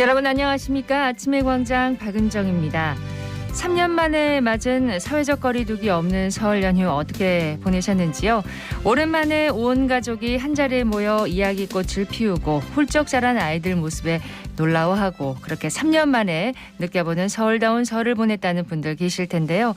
여러분 안녕하십니까? 아침의 광장 박은정입니다. 3년 만에 맞은 사회적 거리두기 없는 설 연휴 어떻게 보내셨는지요? 오랜만에 온 가족이 한자리에 모여 이야기꽃을 피우고 훌쩍 자란 아이들 모습에 놀라워하고 그렇게 3년 만에 느껴보는 서울다운 설을 보냈다는 분들 계실 텐데요.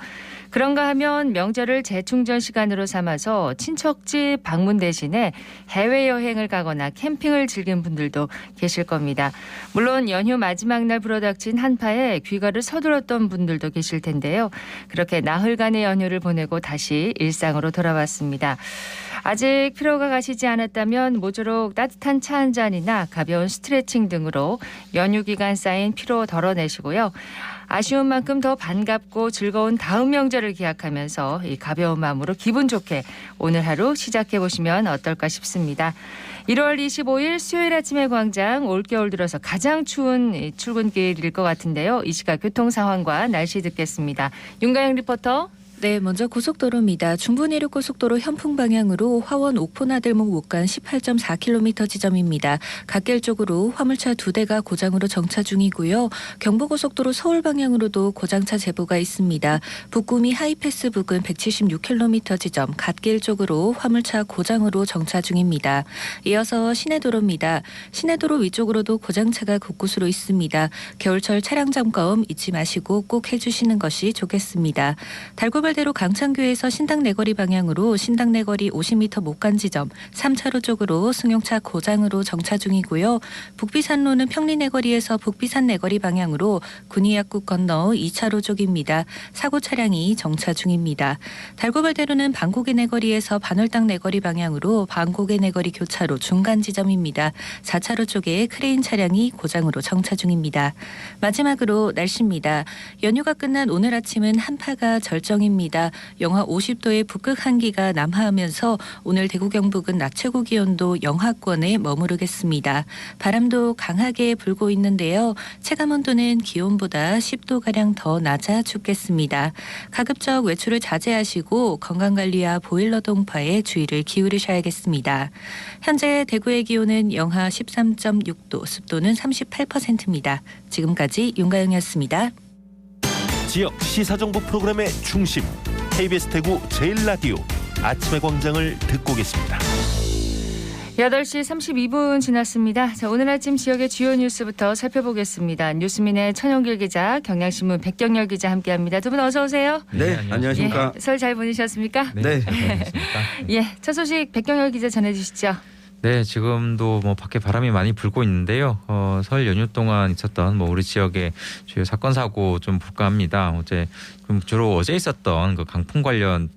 그런가 하면 명절을 재충전 시간으로 삼아서 친척집 방문 대신에 해외여행을 가거나 캠핑을 즐긴 분들도 계실 겁니다. 물론 연휴 마지막 날 불어닥친 한파에 귀가를 서둘렀던 분들도 계실 텐데요. 그렇게 나흘간의 연휴를 보내고 다시 일상으로 돌아왔습니다. 아직 피로가 가시지 않았다면 모쪼록 따뜻한 차 한 잔이나 가벼운 스트레칭 등으로 연휴 기간 쌓인 피로 덜어내시고요. 아쉬운 만큼 더 반갑고 즐거운 다음 명절을 기약하면서 이 가벼운 마음으로 기분 좋게 오늘 하루 시작해 보시면 어떨까 싶습니다. 1월 25일 수요일 아침의 광장, 올겨울 들어서 가장 추운 출근길일 것 같은데요. 이 시각 교통 상황과 날씨 듣겠습니다. 윤가영 리포터. 네, 먼저 고속도로입니다. 중부내륙고속도로 현풍 방향으로 화원 옥포나들목 목간 18.4km 지점입니다. 갓길 쪽으로 화물차 2대가 고장으로 정차 중이고요. 경부고속도로 서울 방향으로도 고장차 제보가 있습니다. 북구미 하이패스 부근 176km 지점 갓길 쪽으로 화물차 고장으로 정차 중입니다. 이어서 시내도로입니다. 시내도로 위쪽으로도 고장차가 곳곳으로 있습니다. 겨울철 차량 점검 잊지 마시고 꼭 해주시는 것이 좋겠습니다. 달구발대로 강창교에서 신당내거리 방향으로 신당내거리 50m 못 간 지점 3차로 쪽으로 승용차 고장으로 정차 중이고요. 북비산로는 평리내거리에서 북비산내거리 방향으로 군위약국 건너 2차로 쪽입니다. 사고 차량이 정차 중입니다. 달구발대로는 방곡의 내거리에서 반월당 내거리 방향으로 방곡의 내거리 교차로 중간 지점입니다. 4차로 쪽에 크레인 차량이 고장으로 정차 중입니다. 마지막으로 날씨입니다. 연휴가 끝난 오늘 아침은 한파가 절정입니다. 영하 50도의 북극 한기가 남하하면서 오늘 대구 경북은 낮 최고 기온도 영하권에 머무르겠습니다. 바람도 강하게 불고 있는데요. 체감온도는 기온보다 10도가량 더 낮아 춥겠습니다. 가급적 외출을 자제하시고 건강관리와 보일러 동파에 주의를 기울이셔야겠습니다. 현재 대구의 기온은 영하 13.6도, 습도는 38%입니다. 지금까지 윤가영이었습니다. 지역 시사정보 프로그램의 중심 KBS 대구 제일라디오 아침의 광장을 듣고 계십니다. 8시 32분 지났습니다. 자, 오늘 아침 지역의 주요 뉴스부터 살펴보겠습니다. 뉴스민의 천용길 기자, 경향신문 백경열 기자 함께합니다. 두 분 어서 오세요. 네, 안녕하십니까. 예, 설 잘 보내셨습니까? 네. 잘 보내셨습니까? 예, 첫 소식 백경열 기자 전해주시죠. 네, 지금도 밖에 바람이 많이 불고 있는데요. 설 연휴 동안 있었던 우리 지역의 주요 사건 사고 좀 볼까 합니다. 주로 어제 있었던 그 강풍 관련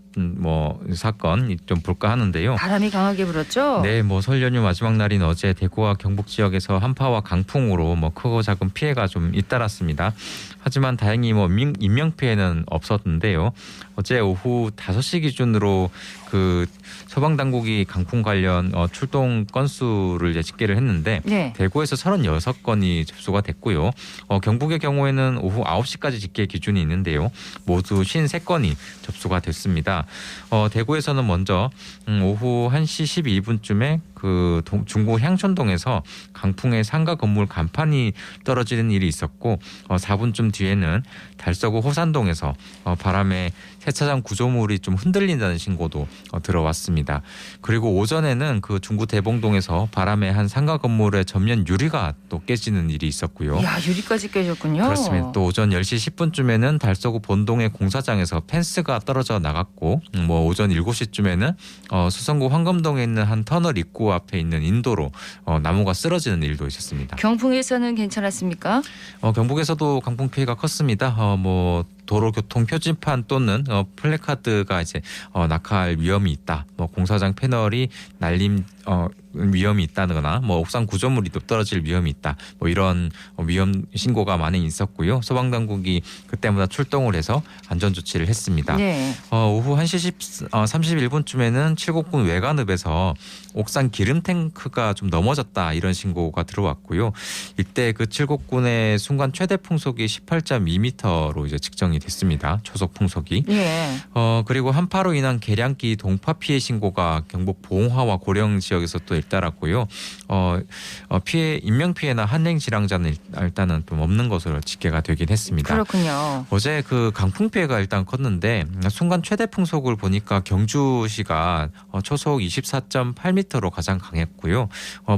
사건 좀 볼까 하는데요. 바람이 강하게 불었죠? 네, 설 연휴 마지막 날인 어제 대구와 경북 지역에서 한파와 강풍으로 크고 작은 피해가 좀 잇따랐습니다. 하지만 다행히 인명 피해는 없었는데요. 어제 오후 5시 기준으로 그 소방 당국이 강풍 관련 출동 건수를 이제 집계를 했는데 네. 대구에서 36건이 접수가 됐고요. 경북의 경우에는 오후 9시까지 집계 기준이 있는데요. 모두 53건이 접수가 됐습니다. 대구에서는 먼저 오후 1시 12분쯤에 그 중구 향촌동에서 강풍에 상가 건물 간판이 떨어지는 일이 있었고 4분쯤 뒤에는 달서구 호산동에서 바람에 세차장 구조물이 좀 흔들린다는 신고도 들어왔습니다. 그리고 오전에는 그 중구 대봉동에서 바람에 한 상가 건물의 전면 유리가 또 깨지는 일이 있었고요. 이야, 유리까지 깨졌군요. 그렇습니다. 또 오전 10시 10분쯤에는 달서구 본동의 공사장에서 펜스가 떨어져 나갔고 오전 7시쯤에는 수성구 황금동에 있는 한 터널 입구 앞에 있는 인도로 나무가 쓰러지는 일도 있었습니다. 경풍에서는 괜찮았습니까? 경북에서도 강풍 피해가 컸습니다. 도로교통 표지판 또는 플래카드가 이제 낙하할 위험이 있다. 공사장 패널이 날림 위험이 있다거나 옥상 구조물이 떨어질 위험이 있다. 이런 위험 신고가 많이 있었고요. 소방당국이 그때마다 출동을 해서 안전 조치를 했습니다. 네. 오후 1시 31분쯤에는 칠곡군 외관읍에서 옥상 기름 탱크가 좀 넘어졌다 이런 신고가 들어왔고요. 이때 그 칠곡군의 순간 최대 풍속이 18.2m로 이제 측정이 됐습니다. 초속 풍속이. 예. 그리고 한파로 인한 계량기 동파 피해 신고가 경북 봉화와 고령 지역에서 또 잇따랐고요. 피해 인명 피해나 한행 질환자는 일단은 좀 없는 것으로 집계가 되긴 했습니다. 그렇군요. 어제 그 강풍 피해가 일단 컸는데 순간 최대 풍속을 보니까 경주시가 초속 24.8m로 가장 강했고요.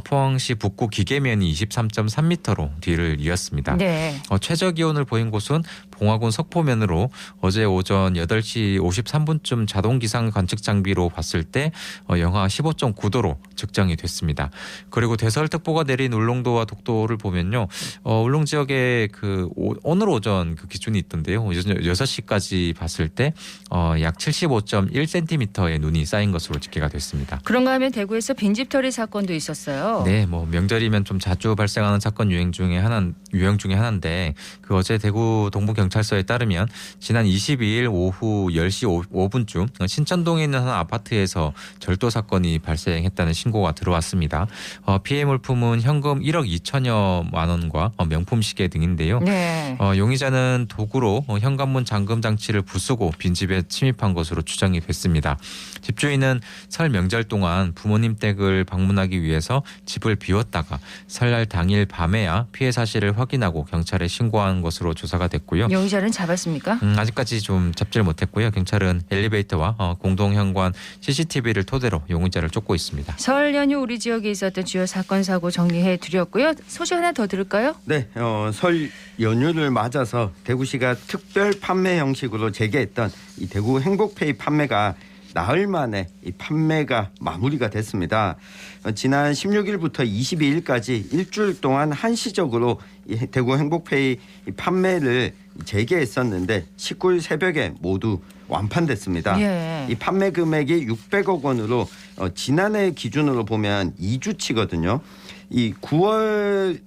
포항시 북구 기계면이 23.3m로 뒤를 이었습니다. 네. 최저 기온을 보인 곳은 봉화군 석포면으로 어제 오전 8시 53분쯤 자동 기상 관측 장비로 봤을 때 영하 15.9도로 측정이 됐습니다. 그리고 대설특보가 내린 울릉도와 독도를 보면요. 울릉 지역에 오늘 오전 그 기준이 있던데요. 6시까지 봤을 때 약 75.1cm의 눈이 쌓인 것으로 집계가 됐습니다. 그런가 하면 대구에서 빈집털이 사건도 있었어요. 네, 명절이면 좀 자주 발생하는 사건 유형 중에 하나인데 어제 대구 동부경찰서에 따르면 지난 22일 오후 10시 5분쯤 신천동에 있는 한 아파트에서 절도 사건이 발생했다는 신고가 들어왔습니다. 피해 물품은 현금 1억 2천여만 원과 명품 시계 등인데요. 네. 용의자는 도구로 현관문 잠금 장치를 부수고 빈집에 침입한 것으로 추정이 됐습니다. 집주인은 설 명절 동안 부모님 댁을 방문하기 위해서 집을 비웠다가 설날 당일 밤에야 피해 사실을 확인하고 경찰에 신고한 것으로 조사가 됐고요. 용의자는 잡았습니까? 아직까지 좀 잡지를 못했고요. 경찰은 엘리베이터와 공동 현관 CCTV를 토대로 용의자를 쫓고 있습니다. 설 연휴 우리 지역에 있었던 주요 사건 사고 정리해 드렸고요. 소식 하나 더 들을까요? 네, 설 연휴를 맞아서 대구시가 특별 판매 형식으로 재개했던 이 대구 행복페이 판매가 나흘 만에 이 판매가 마무리가 됐습니다. 지난 16일부터 22일까지 일주일 동안 한시적으로 이 대구 행복페이 판매를 재개했었는데 19일 새벽에 모두 완판됐습니다. 예. 이 판매 금액이 600억 원으로 지난해 기준으로 보면 2주치거든요. 이 9월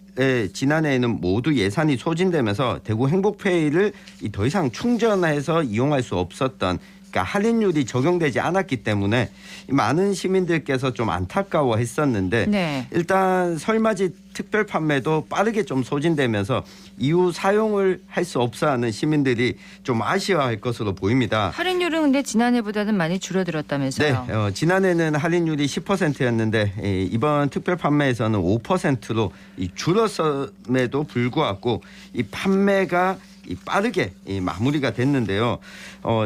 지난해에는 모두 예산이 소진되면서 대구 행복페이를 더 이상 충전해서 이용할 수 없었던, 그러니까 할인율이 적용되지 않았기 때문에 많은 시민들께서 좀 안타까워했었는데 네. 일단 설맞이 특별 판매도 빠르게 좀 소진되면서 이후 사용을 할 수 없어하는 시민들이 좀 아쉬워할 것으로 보입니다. 할인율은 근데 지난해보다는 많이 줄어들었다면서요? 네, 지난해는 할인율이 10%였는데 이번 특별 판매에서는 5%로 줄었음에도 불구하고 이 판매가 빠르게 마무리가 됐는데요.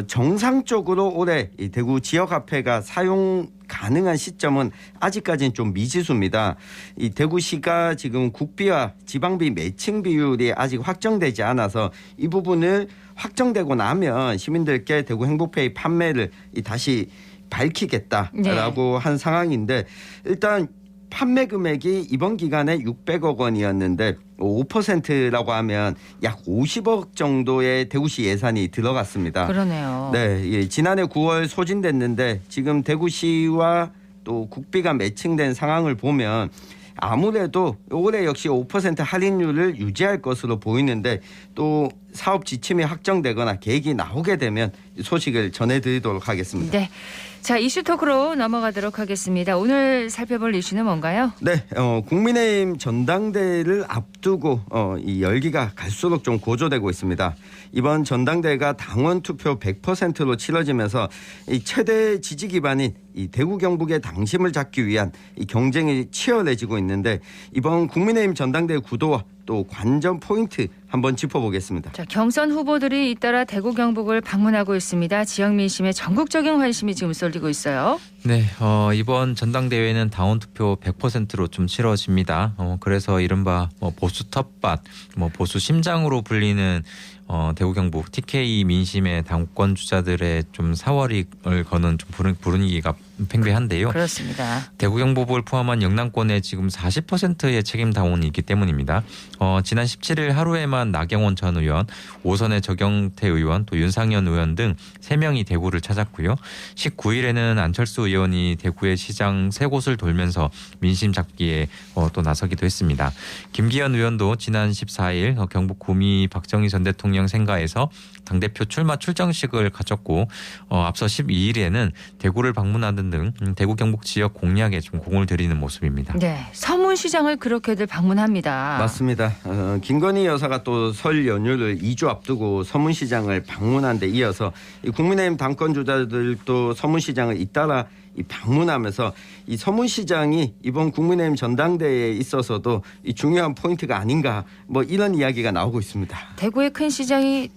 정상적으로 올해 이 대구 지역화폐가 사용 가능한 시점은 아직까지는 좀 미지수입니다. 이 대구시가 지금 국비와 지방비 매칭 비율이 아직 확정되지 않아서 이 부분을 확정되고 나면 시민들께 대구 행복페이 판매를 다시 밝히겠다라고 네. 한 상황인데, 일단 판매 금액이 이번 기간에 600억 원이었는데 5%라고 하면 약 50억 정도의 대구시 예산이 들어갔습니다. 그러네요. 네, 지난해 9월 소진됐는데 지금 대구시와 또 국비가 매칭된 상황을 보면 아무래도 올해 역시 5% 할인율을 유지할 것으로 보이는데, 또 사업 지침이 확정되거나 계획이 나오게 되면 소식을 전해드리도록 하겠습니다. 네. 자, 이슈 토크로 넘어가도록 하겠습니다. 오늘 살펴볼 이슈는 뭔가요? 네, 국민의힘 전당대회를 앞두고 이 열기가 갈수록 좀 고조되고 있습니다. 이번 전당대회가 당원 투표 100%로 치러지면서 이 최대 지지 기반인 이 대구 경북의 당심을 잡기 위한 이 경쟁이 치열해지고 있는데, 이번 국민의힘 전당대회 구도와 또 관전 포인트 한번 짚어보겠습니다. 자, 경선 후보들이 잇따라 대구 경북을 방문하고 있습니다. 지역 민심에 전국적인 관심이 지금 쏠리고 있어요. 네, 이번 전당대회는 당원 투표 100%로 좀 치러집니다. 그래서 이른바 보수 텃밭, 보수 심장으로 불리는 대구 경북 TK 민심의 당권 주자들의 좀 사활을 거는 좀 분위기가 팽배한데요. 그렇습니다. 대구 경북을 포함한 영남권에 지금 40%의 책임 당원이 있기 때문입니다. 지난 17일 하루에만 나경원 전 의원, 오선의 정경태 의원, 또 윤상현 의원 등 3명이 대구를 찾았고요. 19일에는 안철수 의원이 대구의 시장 3곳을 돌면서 민심 잡기에 또 나서기도 했습니다. 김기현 의원도 지난 14일 경북 구미 박정희 전 대통령 생가에서 당대표 출마 출정식을 가졌고, 앞서 12일에는 대구를 방문하는 등 대구 경북 지역 공략에 좀 공을 들이는 모습입니다. 네, 서문시장을 그렇게들 방문합니다. 맞습니다. 김건희 여사가 또 설 연휴를 2주 앞두고 서문시장을 방문한 데 이어서 이 국민의힘 당권 주자들도 서문시장을 잇따라 이 방문하면서 이 서문시장이 이번 국민의힘 전당대회에 있어서도 이 중요한 포인트가 아닌가 뭐 이런 이야기가 나오고 있습니다. 대구에 큰 시장이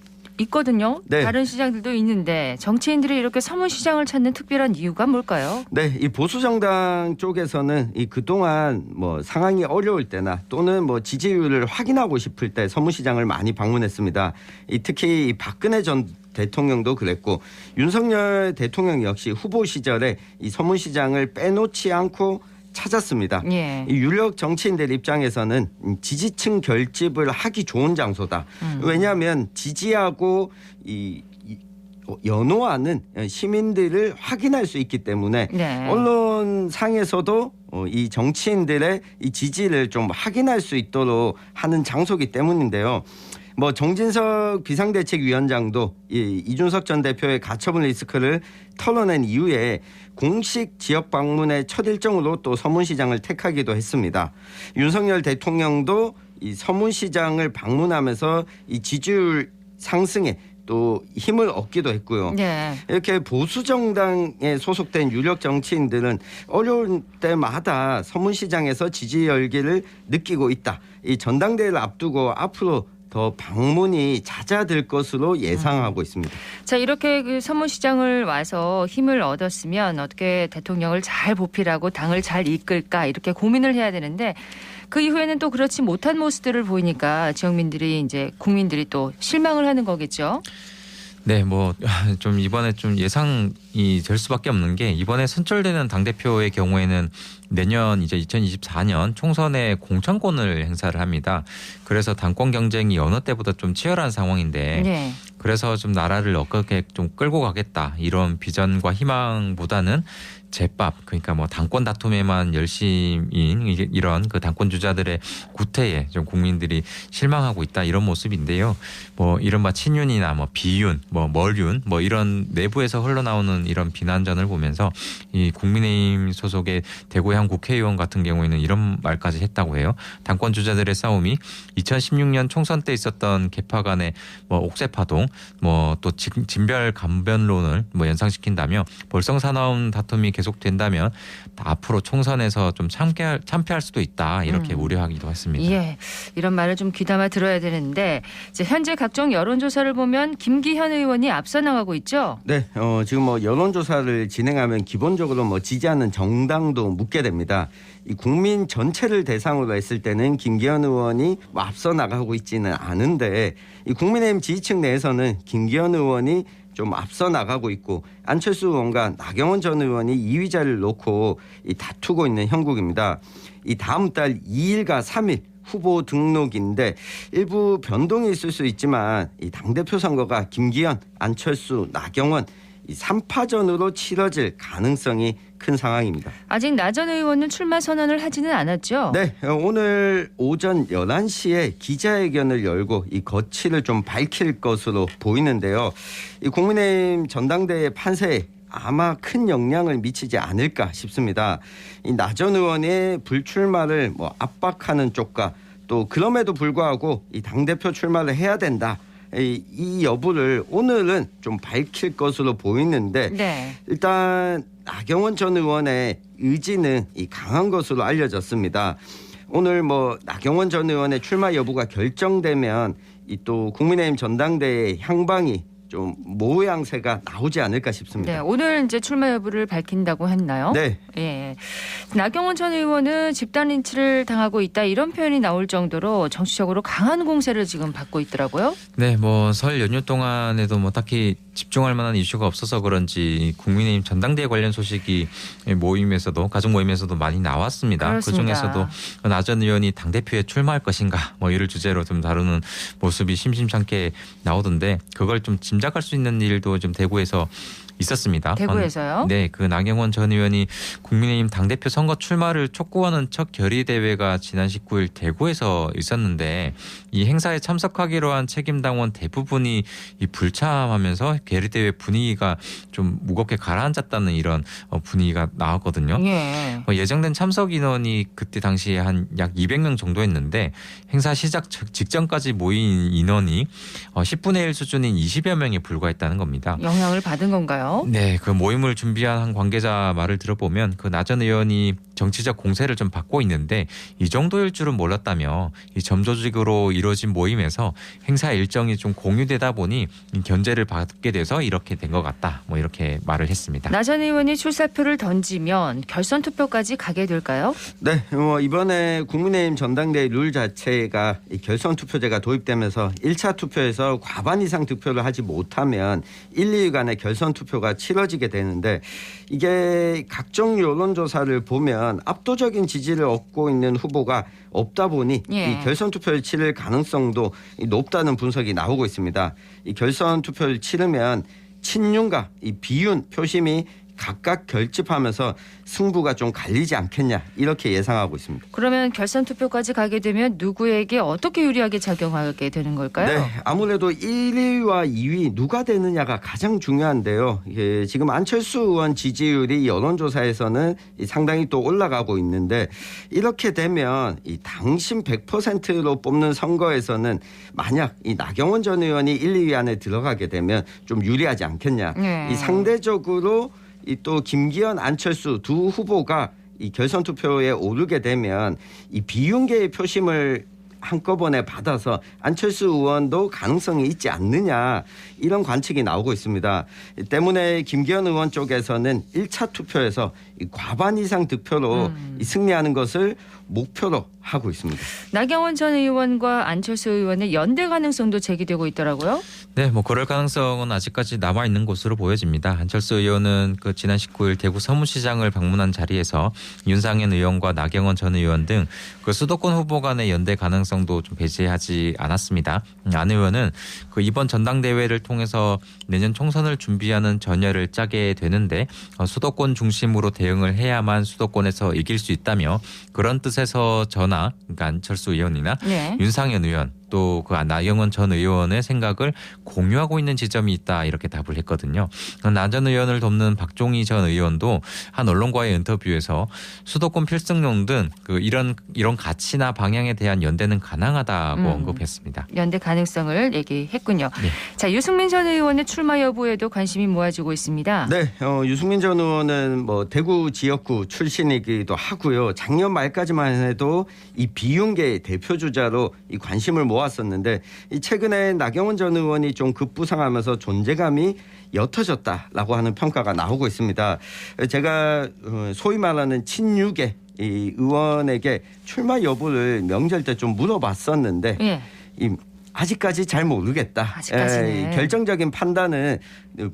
있거든요. 네. 다른 시장들도 있는데 정치인들이 이렇게 서문시장을 찾는 특별한 이유가 뭘까요? 네, 이 보수 정당 쪽에서는 이 그동안 뭐 상황이 어려울 때나 또는 뭐 지지율을 확인하고 싶을 때 서문시장을 많이 방문했습니다. 특히 이 박근혜 전 대통령도 그랬고 윤석열 대통령 역시 후보 시절에 이 서문시장을 빼놓지 않고 찾았습니다. 예. 이 유력 정치인들 입장에서는 지지층 결집을 하기 좋은 장소다. 왜냐하면 지지하고 연호하는 시민들을 확인할 수 있기 때문에 네. 언론상에서도 이 정치인들의 이 지지를 좀 확인할 수 있도록 하는 장소이기 때문인데요. 뭐 정진석 비상대책위원장도 이준석 전 대표의 가처분 리스크를 털어낸 이후에 공식 지역 방문의 첫 일정으로 또 서문시장을 택하기도 했습니다. 윤석열 대통령도 이 서문시장을 방문하면서 이 지지율 상승에 또 힘을 얻기도 했고요. 네. 이렇게 보수 정당에 소속된 유력 정치인들은 어려울 때마다 서문시장에서 지지 열기를 느끼고 있다. 이 전당대회를 앞두고 앞으로 더 방문이 잦아들 것으로 예상하고 있습니다. 자, 이렇게 그 서문시장을 와서 힘을 얻었으면 어떻게 대통령을 잘 보필하고 당을 잘 이끌까 이렇게 고민을 해야 되는데 그 이후에는 또 그렇지 못한 모습들을 보이니까 지역민들이 이제 국민들이 또 실망을 하는 거겠죠. 네, 뭐 좀 이번에 좀 예상이 될 수밖에 없는 게 이번에 선출되는 당대표의 경우에는 내년 이제 2024년 총선에 공천권을 행사를 합니다. 그래서 당권 경쟁이 여느 때보다 좀 치열한 상황인데 네. 그래서 좀 나라를 어떻게 좀 끌고 가겠다 이런 비전과 희망보다는 제밥 그러니까 뭐 당권 다툼에만 열심인 이런 그 당권 주자들의 구태에 좀 국민들이 실망하고 있다 이런 모습인데요. 뭐 이른바 친윤이나 뭐 비윤, 뭐 멀윤 뭐 이런 내부에서 흘러나오는 이런 비난전을 보면서 이 국민의힘 소속의 대구의 한 국회의원 같은 경우에는 이런 말까지 했다고 해요. 당권 주자들의 싸움이 2016년 총선 때 있었던 계파 간의 뭐 옥새파동, 뭐 또 진별 감변론을 뭐 연상시킨다며 볼성사나운 다툼이 계속된다면 앞으로 총선에서 좀 참패할 수도 있다 이렇게 우려하기도 했습니다. 예, 이런 말을 좀 귀담아 들어야 되는데 이제 현재 각종 여론조사를 보면 김기현 의원이 앞서 나가고 있죠. 네, 지금 뭐 여론조사를 진행하면 기본적으로 뭐 지지하는 정당도 묻게 됩니다. 이 국민 전체를 대상으로 했을 때는 김기현 의원이 뭐 앞서 나가고 있지는 않은데 이 국민의힘 지지층 내에서는 김기현 의원이 좀 앞서 나가고 있고 안철수 의원과 나경원 전 의원이 2위 자리를 놓고 다투고 있는 형국입니다. 이 다음 달 2일과 3일 후보 등록인데 일부 변동이 있을 수 있지만 이 당대표 선거가 김기현, 안철수, 나경원 이 3파전으로 치러질 가능성이 큰 상황입니다. 아직 나 전 의원은 출마 선언을 하지는 않았죠? 네, 오늘 오전 11시에 기자회견을 열고 이 거취를 좀 밝힐 것으로 보이는데요. 이 국민의힘 전당대회 판세에 아마 큰 영향을 미치지 않을까 싶습니다. 이 나 전 의원의 불출마를 뭐 압박하는 쪽과 또 그럼에도 불구하고 이 당대표 출마를 해야 된다. 이 여부를 오늘은 좀 밝힐 것으로 보이는데 네. 일단 나경원 전 의원의 의지는 강한 것으로 알려졌습니다. 오늘 뭐 나경원 전 의원의 출마 여부가 결정되면 이 또 국민의힘 전당대회 향방이 좀 모양새가 나오지 않을까 싶습니다. 네, 오늘 이제 출마 여부를 밝힌다고 했나요? 네. 예. 나경원 전 의원은 집단 린치를 당하고 있다 이런 표현이 나올 정도로 정치적으로 강한 공세를 지금 받고 있더라고요. 네, 뭐 설 연휴 동안에도 뭐 딱히 집중할 만한 이슈가 없어서 그런지 국민의힘 전당대회 관련 소식이 모임에서도 가족 모임에서도 많이 나왔습니다. 그렇습니다. 그중에서도 나 전 의원이 당대표에 출마할 것인가 뭐 이를 주제로 좀 다루는 모습이 심심찮게 나오던데 그걸 좀 짐작할 수 있는 일도 좀 대구에서 있었습니다. 대구에서요? 네, 그 나경원 전 의원이 국민의힘 당대표 선거 출마를 촉구하는 첫 결의대회가 지난 19일 대구에서 있었는데 이 행사에 참석하기로 한 책임당원 대부분이 이 불참하면서 결의대회 분위기가 좀 무겁게 가라앉았다는 이런 분위기가 나왔거든요. 예. 예정된 참석 인원이 그때 당시에 한 약 200명 정도였는데 행사 시작 직전까지 모인 인원이 10분의 1 수준인 20여 명에 불과했다는 겁니다. 영향을 받은 건가요? 있던데요. 네, 그 모임을 준비한 한 관계자 말을 들어보면 그 나 전 의원이 정치적 공세를 좀 받고 있는데 이 정도일 줄은 몰랐다며 이 점조직으로 이루어진 모임에서 행사 일정이 좀 공유되다 보니 견제를 받게 돼서 이렇게 된 것 같다. 뭐 이렇게 말을 했습니다. 나 전 의원이 출사표를 던지면 결선 투표까지 가게 될까요? 네, 이번에 국민의힘 전당대회 룰 자체가 이 결선 투표제가 도입되면서 1차 투표에서 과반 이상 득표를 하지 못하면 1, 2일간의 결선 투표가 치러지게 되는데 이게 각종 여론조사를 보면 압도적인 지지를 얻고 있는 후보가 없다 보니 예. 이 결선 투표를 치를 가능성도 높다는 분석이 나오고 있습니다. 이 결선 투표를 치르면 친윤과 이 비윤 표심이 각각 결집하면서 승부가 좀 갈리지 않겠냐 이렇게 예상하고 있습니다. 그러면 결선 투표까지 가게 되면 누구에게 어떻게 유리하게 작용하게 되는 걸까요? 네, 아무래도 1위와 2위 누가 되느냐가 가장 중요한데요. 예, 지금 안철수 의원 지지율이 여론조사에서는 상당히 또 올라가고 있는데 이렇게 되면 이 당심 100%로 뽑는 선거에서는 만약 이 나경원 전 의원이 1, 2위 안에 들어가게 되면 좀 유리하지 않겠냐. 네. 이 상대적으로 이 또 김기현, 안철수 두 후보가 이 결선 투표에 오르게 되면 이 비윤계의 표심을 한꺼번에 받아서 안철수 의원도 가능성이 있지 않느냐 이런 관측이 나오고 있습니다. 때문에 김기현 의원 쪽에서는 1차 투표에서 이 과반 이상 득표로 이 승리하는 것을 목표로 하고 있습니다. 나경원 전 의원과 안철수 의원의 연대 가능성도 제기되고 있더라고요. 네, 뭐 그럴 가능성은 아직까지 남아 있는 것으로 보여집니다. 안철수 의원은 그 지난 19일 대구 서문시장을 방문한 자리에서 윤상현 의원과 나경원 전 의원 등 그 수도권 후보 간의 연대 가능성도 좀 배제하지 않았습니다. 안 의원은 그 이번 전당대회를 통해서 내년 총선을 준비하는 전열을 짜게 되는데 수도권 중심으로 대응을 해야만 수도권에서 이길 수 있다며 그런 뜻에서 저나 그러니까 안철수 의원이나 네. 윤상현 의원 또 그 나경원 전 의원의 생각을 공유하고 있는 지점이 있다 이렇게 답을 했거든요. 나 전 의원을 돕는 박종희 전 의원도 한 언론과의 인터뷰에서 수도권 필승용 등 그 이런 가치나 방향에 대한 연대는 가능하다고 언급했습니다. 연대 가능성을 얘기했군요. 네. 자, 유승민 전 의원의 출마 여부에도 관심이 모아지고 있습니다. 네, 유승민 전 의원은 뭐 대구 지역구 출신이기도 하고요. 작년 말까지만 해도 이 비윤계의 대표 주자로 이 관심을 모았었는데 이 최근에 나경원 전 의원이 좀 급부상하면서 존재감이 옅어졌다라고 하는 평가가 나오고 있습니다. 제가 소위 말하는 친윤계 이 의원에게 출마 여부를 명절 때 좀 물어봤었는데 예. 아직까지 잘 모르겠다. 아직까지는. 결정적인 판단은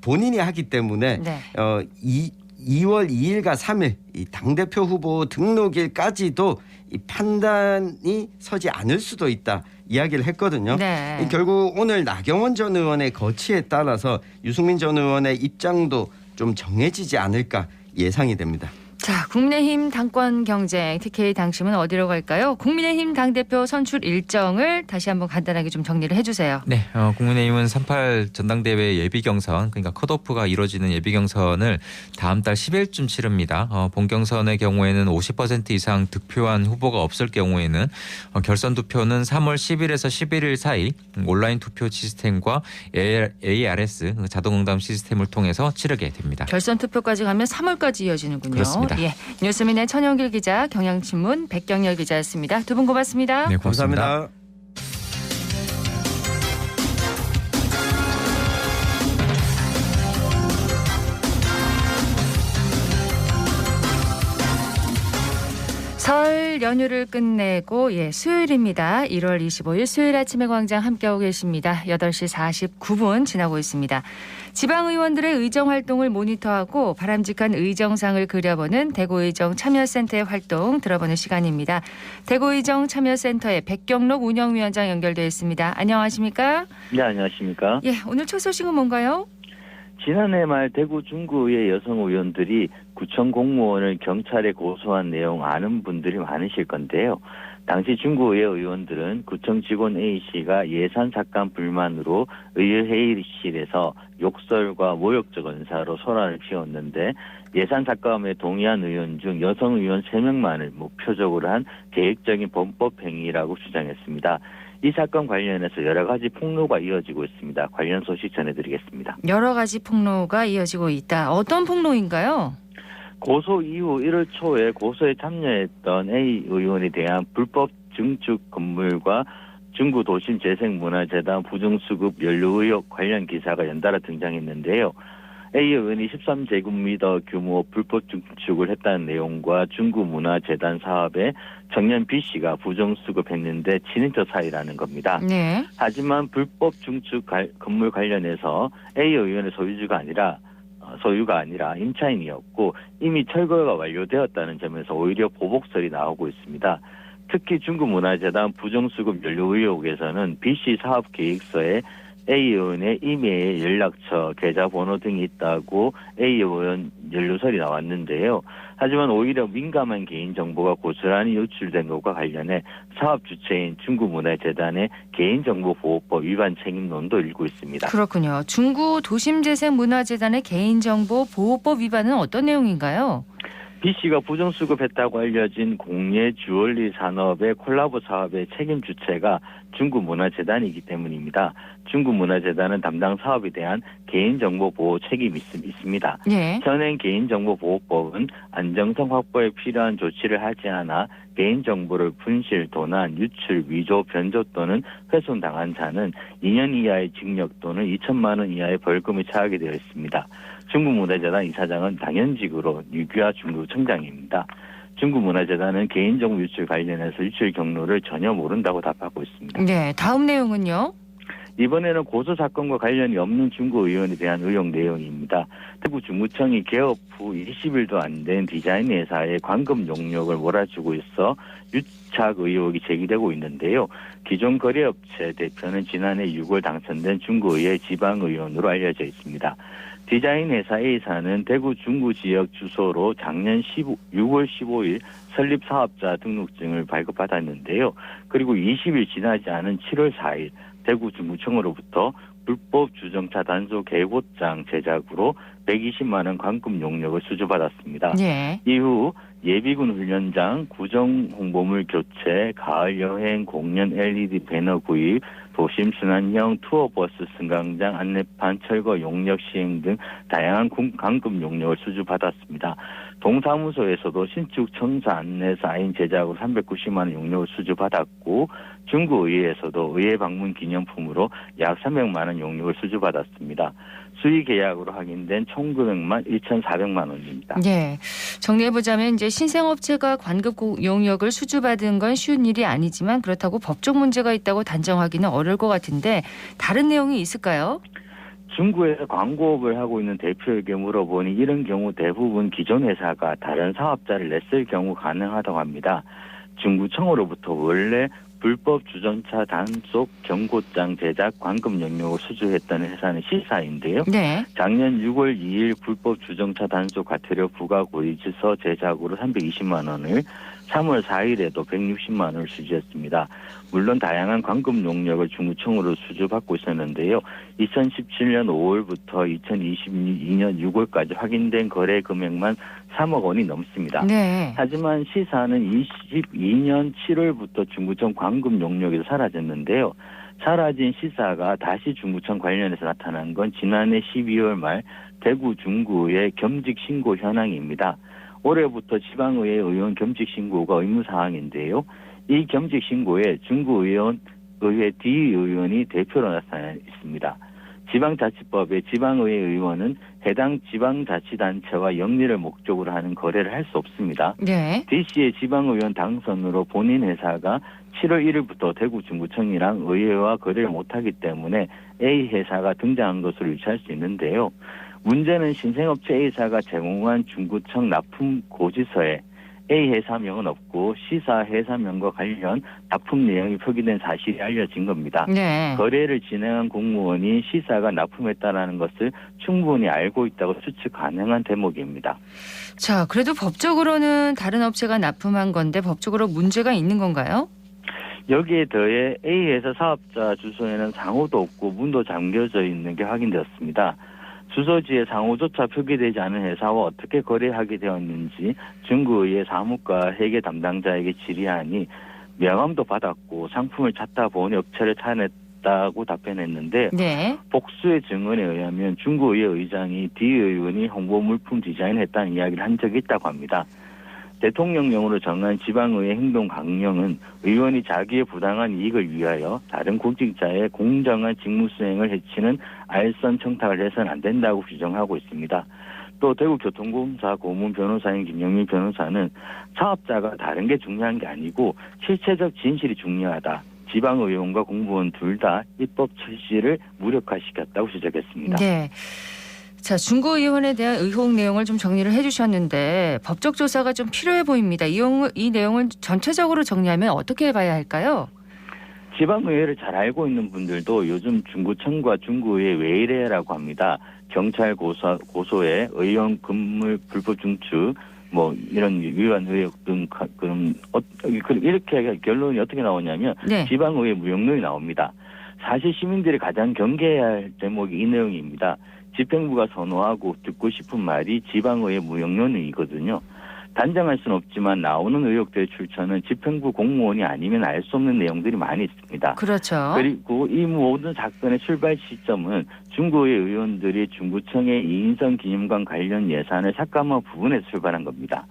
본인이 하기 때문에 네. 2월 2일과 3일 이 당대표 후보 등록일까지도 이 판단이 서지 않을 수도 있다. 이야기를 했거든요. 네. 결국 오늘 나경원 전 의원의 거취에 따라서 유승민 전 의원의 입장도 좀 정해지지 않을까 예상이 됩니다. 자, 국민의힘 당권 경쟁 TK 당심은 어디로 갈까요? 국민의힘 당대표 선출 일정을 다시 한번 간단하게 좀 정리를 해주세요. 네, 국민의힘은 3.8 전당대회 예비경선 그러니까 컷오프가 이루어지는 예비경선을 다음 달 10일쯤 치릅니다. 본경선의 경우에는 50% 이상 득표한 후보가 없을 경우에는 결선 투표는 3월 10일에서 11일 사이 온라인 투표 시스템과 ARS 자동응답 시스템을 통해서 치르게 됩니다. 결선 투표까지 가면 3월까지 이어지는군요. 그렇습니다. 예, 뉴스민의 천영길 기자, 경향신문 백경열 기자였습니다. 두 분 고맙습니다. 네, 고맙습니다. 감사합니다. 설 연휴를 끝내고 수요일입니다. 1월 25일 수요일 아침의 광장 함께하고 계십니다. 8시 49분 지나고 있습니다. 지방의원들의 의정활동을 모니터하고 바람직한 의정상을 그려보는 대구의정 참여센터의 활동 들어보는 시간입니다. 대구의정 참여센터의 백경록 운영위원장 연결되어 있습니다. 안녕하십니까? 네, 안녕하십니까. 예, 오늘 첫 소식은 뭔가요? 지난해 말 대구 중구의 여성 의원들이 구청 공무원을 경찰에 고소한 내용 아는 분들이 많으실 건데요. 당시 중구의회 의원들은 구청 직원 A씨가 예산 삭감 불만으로 의회 회의실에서 욕설과 모욕적 언사로 소란을 피웠는데 예산 삭감에 동의한 의원 중 여성 의원 3명만을 목표적으로 한 계획적인 범법 행위라고 주장했습니다. 이 사건 관련해서 여러 가지 폭로가 이어지고 있습니다. 관련 소식 전해드리겠습니다. 여러 가지 폭로가 이어지고 있다. 어떤 폭로인가요? 고소 이후 1월 초에 고소에 참여했던 A 의원에 대한 불법 증축 건물과 중구 도심재생문화재단 부정수급 연루 의혹 관련 기사가 연달아 등장했는데요. A 의원이 13제곱미터 규모 불법 증축을 했다는 내용과 중구문화재단 사업에 청년 B씨가 부정수급했는데 친인척 사이라는 겁니다. 네. 하지만 불법 증축 건물 관련해서 A 의원의 소유가 아니라 임차인이었고 이미 철거가 완료되었다는 점에서 오히려 보복설이 나오고 있습니다. 특히 중구문화재단 부정수급 연루 의혹에서는 B씨 사업 계획서에 A 의원의 이메일, 연락처, 계좌번호 등이 있다고 A 의원 연루설이 나왔는데요. 하지만 오히려 민감한 개인정보가 고스란히 유출된 것과 관련해 사업 주체인 중구문화재단의 개인정보보호법 위반 책임론도 일고 있습니다. 그렇군요. 중구 도심재생문화재단의 개인정보 보호법 위반은 어떤 내용인가요? B씨가 부정수급했다고 알려진 공예 주얼리 산업의 콜라보 사업의 책임 주체가 중구문화재단이기 때문입니다. 중구문화재단은 담당 사업에 대한 개인정보 보호 책임이 있습니다. 네. 현행 개인정보보호법은 안정성 확보에 필요한 조치를 하지 않아 개인정보를 분실, 도난, 유출, 위조, 변조 또는 훼손당한 자는 2년 이하의 징역 또는 2천만 원 이하의 벌금이 처하게 되어 있습니다. 중구문화재단 이사장은 당연직으로 유규하 중구청장입니다. 중구문화재단은 개인정보 유출 관련해서 유출 경로를 전혀 모른다고 답하고 있습니다. 네. 다음 내용은요? 이번에는 고소 사건과 관련이 없는 중구 의원에 대한 의혹 내용입니다. 대구 중구청이 개업 후 20일도 안 된 디자인 회사의 관금 용역을 몰아주고 있어 유착 의혹이 제기되고 있는데요. 기존 거래업체 대표는 지난해 6월 당선된 중구의회 지방의원으로 알려져 있습니다. 디자인 회사 A사는 대구 중구 지역 주소로 작년 6월 15일 설립 사업자 등록증을 발급받았는데요. 그리고 20일 지나지 않은 7월 4일 대구 중구청으로부터 불법 주정차 단속 계고장 제작으로 120만 원 관금 용역을 수주받았습니다. 네. 이후 예비군 훈련장, 구정 홍보물 교체, 가을 여행, 공연 LED 배너 구입, 도심 순환형 투어버스 승강장 안내판 철거 용역 시행 등 다양한 관금 용역을 수주받았습니다. 동사무소에서도 신축 청사 안내 사인 제작으로 390만 원 용역을 수주받았고 중구의회에서도 의회 방문 기념품으로 약 300만 원 용역을 수주받았습니다. 수의 계약으로 확인된 총 금액만 1,400만 원입니다. 네. 정리해보자면 이제 신생업체가 관급 용역을 수주받은 건 쉬운 일이 아니지만 그렇다고 법적 문제가 있다고 단정하기는 어려울 것 같은데 다른 내용이 있을까요? 중구에서 광고업을 하고 있는 대표에게 물어보니 이런 경우 대부분 기존 회사가 다른 사업자를 냈을 경우 가능하다고 합니다. 중구청으로부터 원래 불법 주전차 단속 경고장 제작 관금 용역을 수주했다는 회사는 C사인데요. 네. 작년 6월 2일 불법 주정차 단속 과태료 부과 고의지서 제작으로 320만 원을 3월 4일에도 160만 원을 수주했습니다. 물론 다양한 관금 용역을 중구청으로 수주받고 있었는데요. 2017년 5월부터 2022년 6월까지 확인된 거래 금액만 3억 원이 넘습니다. 네. 하지만 C사는 22년 7월부터 중구청 관금 용역에서 사라졌는데요. 사라진 C사가 다시 중구청 관련해서 나타난 건 지난해 12월 말 대구 중구의 겸직 신고 현황입니다. 올해부터 지방의회 의원 겸직 신고가 의무사항인데요. 이 겸직 신고에 중구의회 D 의원이 대표로 나타나 있습니다. 지방자치법에 지방의회 의원은 해당 지방자치단체와 영리를 목적으로 하는 거래를 할 수 없습니다. 네. D씨의 지방의원 당선으로 본인 회사가 7월 1일부터 대구 중구청이랑 의회와 거래를 못하기 때문에 A 회사가 등장한 것으로 유추할 수 있는데요. 문제는 신생업체 A사가 제공한 중구청 납품 고지서에 A 회사명은 없고 C사 회사명과 관련 납품 내용이 표기된 사실이 알려진 겁니다. 네. 거래를 진행한 공무원이 C사가 납품했다라는 것을 충분히 알고 있다고 추측 가능한 대목입니다. 자, 그래도 법적으로는 다른 업체가 납품한 건데 법적으로 문제가 있는 건가요? 여기에 더해 A 회사 사업자 주소에는 상호도 없고 문도 잠겨져 있는 게 확인되었습니다. 주소지에 상호조차 표기되지 않은 회사와 어떻게 거래하게 되었는지 중구의회 사무과 회계 담당자에게 질의하니 명함도 받았고 상품을 찾다 보니 업체를 찾아냈다고 답변했는데 네. 복수의 증언에 의하면 중구의회 의장이 D 의원이 홍보 물품 디자인했다는 이야기를 한 적이 있다고 합니다. 대통령령으로 정한 지방의회 행동 강령은 의원이 자기의 부당한 이익을 위하여 다른 공직자의 공정한 직무 수행을 해치는 알선 청탁을 해서는 안 된다고 규정하고 있습니다. 또 대구교통공사 고문 변호사인 김영민 변호사는 사업자가 다른 게 중요한 게 아니고 실체적 진실이 중요하다. 지방의원과 공무원 둘 다 입법 실시를 무력화시켰다고 지적했습니다. 네. 자, 중구의원에 대한 의혹 내용을 좀 정리를 해주셨는데 법적 조사가 좀 필요해 보입니다. 이 내용을 전체적으로 정리하면 어떻게 봐야 할까요? 지방의회를 잘 알고 있는 분들도 요즘 중구청과 중구의회 왜 이래라고 합니다. 경찰 고소에 의원 근무 불법 중축 이런 위반 의혹 등 이렇게 결론이 어떻게 나오냐면 네. 지방의회 무용론이 나옵니다. 사실 시민들이 가장 경계해야 할 대목이 이 내용입니다. 집행부가 선호하고 듣고 싶은 말이 지방의회 무용론이거든요. 단정할 수는 없지만 나오는 의혹들의 출처는 집행부 공무원이 아니면 알 수 없는 내용들이 많이 있습니다. 그렇죠. 그리고 이 모든 사건의 출발 시점은 중구의 의원들이 중구청의 이인성 기념관 관련 예산을 삭감한 부분에서 출발한 겁니다.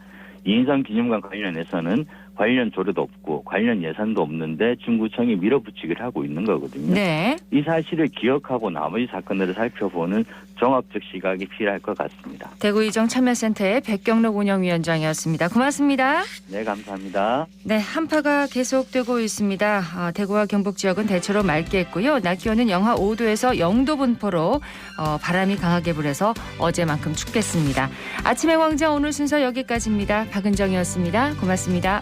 이인성 기념관 관련해서는 관련 조례도 없고 관련 예산도 없는데 중구청이 밀어붙이기를 하고 있는 거거든요. 네. 이 사실을 기억하고 나머지 사건들을 살펴보는 종합적 시각이 필요할 것 같습니다. 대구이정 참여센터의 백경록 운영위원장이었습니다. 고맙습니다. 네, 감사합니다. 네, 한파가 계속되고 있습니다. 대구와 경북 지역은 대체로 맑겠고요. 낮 기온은 영하 5도에서 0도 분포로 바람이 강하게 불어서 어제만큼 춥겠습니다. 아침의 광장 오늘 순서 여기까지입니다. 박은정이었습니다. 고맙습니다.